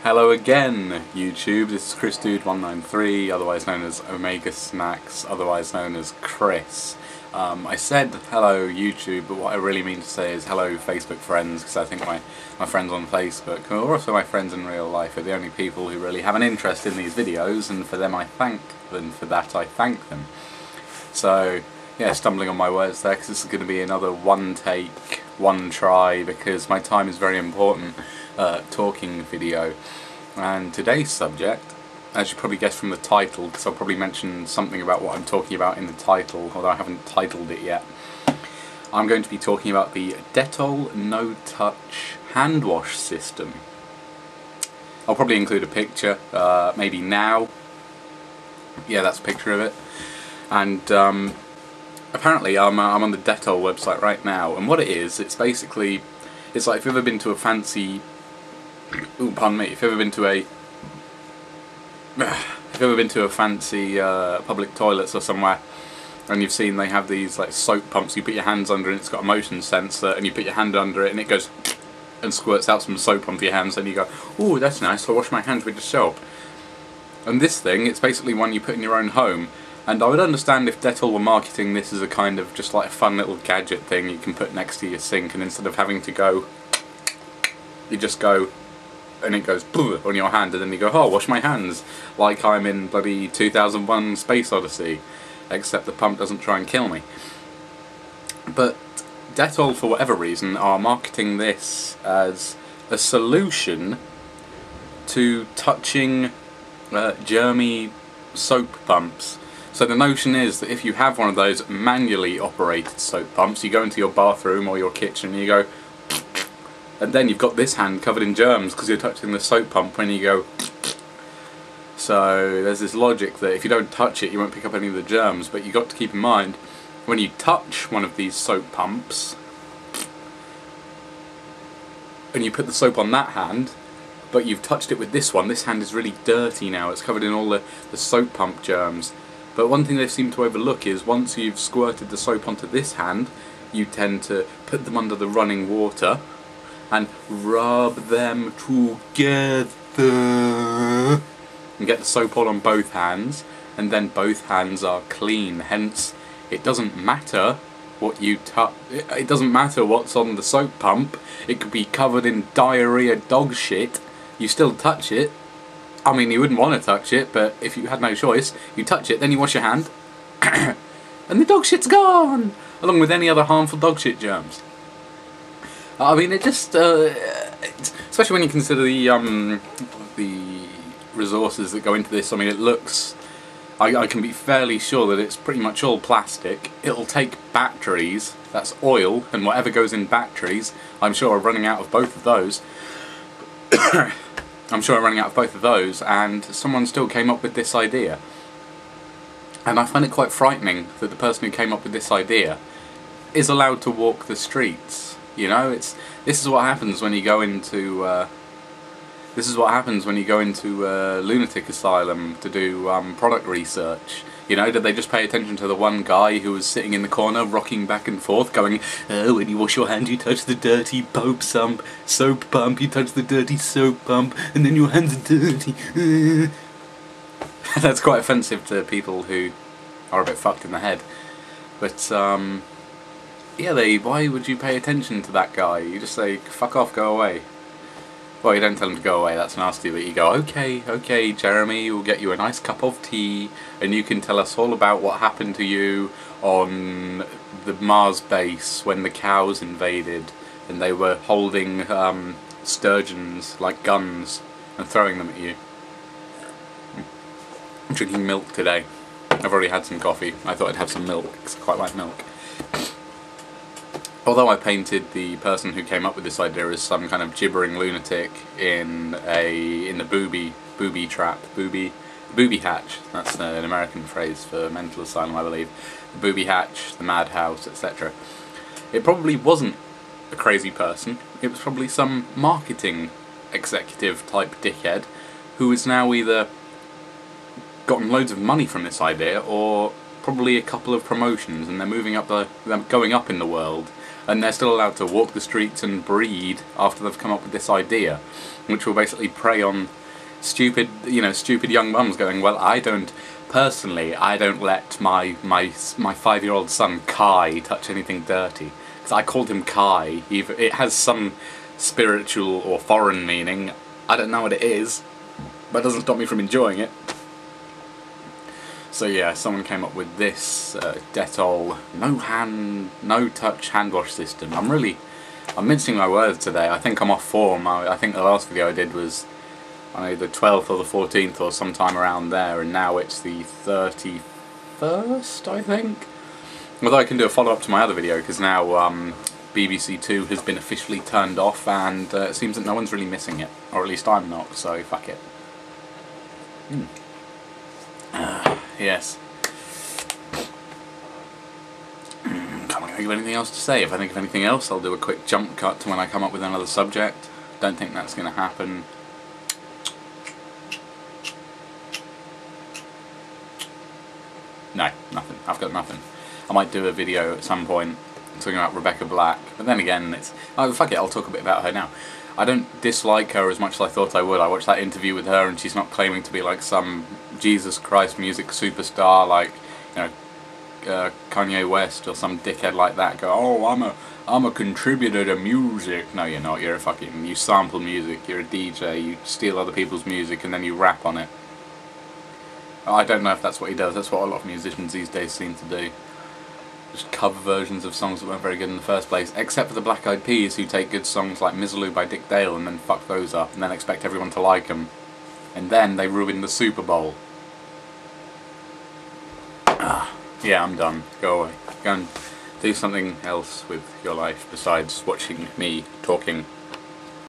Hello again, YouTube. This is ChrisDude193, otherwise known as Omega Snacks, otherwise known as Chris. I said hello YouTube, but what I really mean to say is hello Facebook friends, because I think my friends on Facebook, who are also my friends in real life, are the only people who really have an interest in these videos, and for them I thank them. For that I thank them. So, yeah, stumbling on my words there, because this is going to be another one take, one try, because my time is very important. Talking video, and today's subject, as you probably guessed from the title, because I'll probably mention something about what I'm talking about in the title, although I haven't titled it yet. I'm going to be talking about the Dettol No Touch hand wash system. I'll probably include a picture, maybe now. Yeah, that's a picture of it. And apparently I'm on the Dettol website right now, and what it is, it's basically, it's like if you've ever been to a fancy, ooh, pardon me, if you've ever been to a fancy public toilets or somewhere, and you've seen they have these like soap pumps, you put your hands under it and it's got a motion sensor, and you put your hand under it and it goes and squirts out some soap onto your hands, and you go, ooh, that's nice, I'll wash my hands with the soap. And this thing, it's basically one you put in your own home, and I would understand if Dettol were marketing this as a kind of just like a fun little gadget thing you can put next to your sink, and instead of having to go, you just go and it goes on your hand, and then you go, oh, wash my hands, like I'm in bloody 2001 Space Odyssey, except the pump doesn't try and kill me. But Dettol, for whatever reason, are marketing this as a solution to touching germy soap pumps. So the notion is that if you have one of those manually operated soap pumps, you go into your bathroom or your kitchen and you go, and then you've got this hand covered in germs because you're touching the soap pump when you go. So there's this logic that if you don't touch it you won't pick up any of the germs, but you've got to keep in mind when you touch one of these soap pumps and you put the soap on that hand, but you've touched it with this one, this hand is really dirty now, it's covered in all the soap pump germs. But one thing they seem to overlook is once you've squirted the soap onto this hand, you tend to put them under the running water and rub them together and get the soap all on both hands, and then both hands are clean. Hence, it doesn't matter what you touch. It doesn't matter what's on the soap pump. It could be covered in diarrhea dog shit. You still touch it. I mean, you wouldn't want to touch it, but if you had no choice, you touch it, then you wash your hand, and the dog shit's gone, along with any other harmful dog shit germs. I mean, it just, especially when you consider the resources that go into this. I mean, it looks, I can be fairly sure that it's pretty much all plastic. It'll take batteries, that's oil, and whatever goes in batteries, I'm sure are running out of both of those. I'm sure I'm running out of both of those, and someone still came up with this idea. And I find it quite frightening that the person who came up with this idea is allowed to walk the streets. You know, this is what happens when you go into a lunatic asylum to do product research. You know, did they just pay attention to the one guy who was sitting in the corner rocking back and forth going, oh, when you wash your hands you touch the dirty soap pump, you touch the dirty soap pump, and then your hands are dirty. That's quite offensive to people who are a bit fucked in the head. But, yeah, why would you pay attention to that guy? You just say, fuck off, go away. Well, you don't tell him to go away, that's nasty, but you go, okay, Jeremy, we'll get you a nice cup of tea, and you can tell us all about what happened to you on the Mars base when the cows invaded, and they were holding sturgeons like guns and throwing them at you. I'm drinking milk today. I've already had some coffee. I thought I'd have some milk, because I quite like milk. Although I painted the person who came up with this idea as some kind of gibbering lunatic in the booby hatch. That's an American phrase for mental asylum, I believe. The booby hatch, the madhouse, etc. It probably wasn't a crazy person. It was probably some marketing executive type dickhead who has now either gotten loads of money from this idea, or probably a couple of promotions, and they're moving up they're going up in the world. and they're still allowed to walk the streets and breed after they've come up with this idea, which will basically prey on stupid young mums going, well, I don't let my 5-year-old son Kai touch anything dirty, because I called him Kai. It has some spiritual or foreign meaning. I don't know what it is, but it doesn't stop me from enjoying it. So yeah, someone came up with this Dettol No Touch hand wash system. I'm mincing my words today. I think I'm off form. I think the last video I did was, I don't know, the 12th or the 14th or sometime around there, and now it's the 31st, I think. Although I can do a follow-up to my other video, because now BBC 2 has been officially turned off, and it seems that no one's really missing it, or at least I'm not, so fuck it. Yes. Can't think of anything else to say. If I think of anything else, I'll do a quick jump cut to when I come up with another subject. Don't think that's going to happen. No, nothing. I've got nothing. I might do a video at some point talking about Rebecca Black, but then again, it's... Oh, fuck it, I'll talk a bit about her now. I don't dislike her as much as I thought I would. I watched that interview with her, and she's not claiming to be like some Jesus Christ music superstar like, you know, Kanye West or some dickhead like that. Go, oh, I'm a contributor to music. No, you're not. You're a fucking... You sample music. You're a DJ. You steal other people's music and then you rap on it. I don't know if that's what he does. That's what a lot of musicians these days seem to do. Just cover versions of songs that weren't very good in the first place, except for the Black Eyed Peas, who take good songs like Mizzaloo by Dick Dale and then fuck those up, and then expect everyone to like them. And then they ruin the Super Bowl. Yeah, I'm done. Go away. Go and do something else with your life besides watching me talking.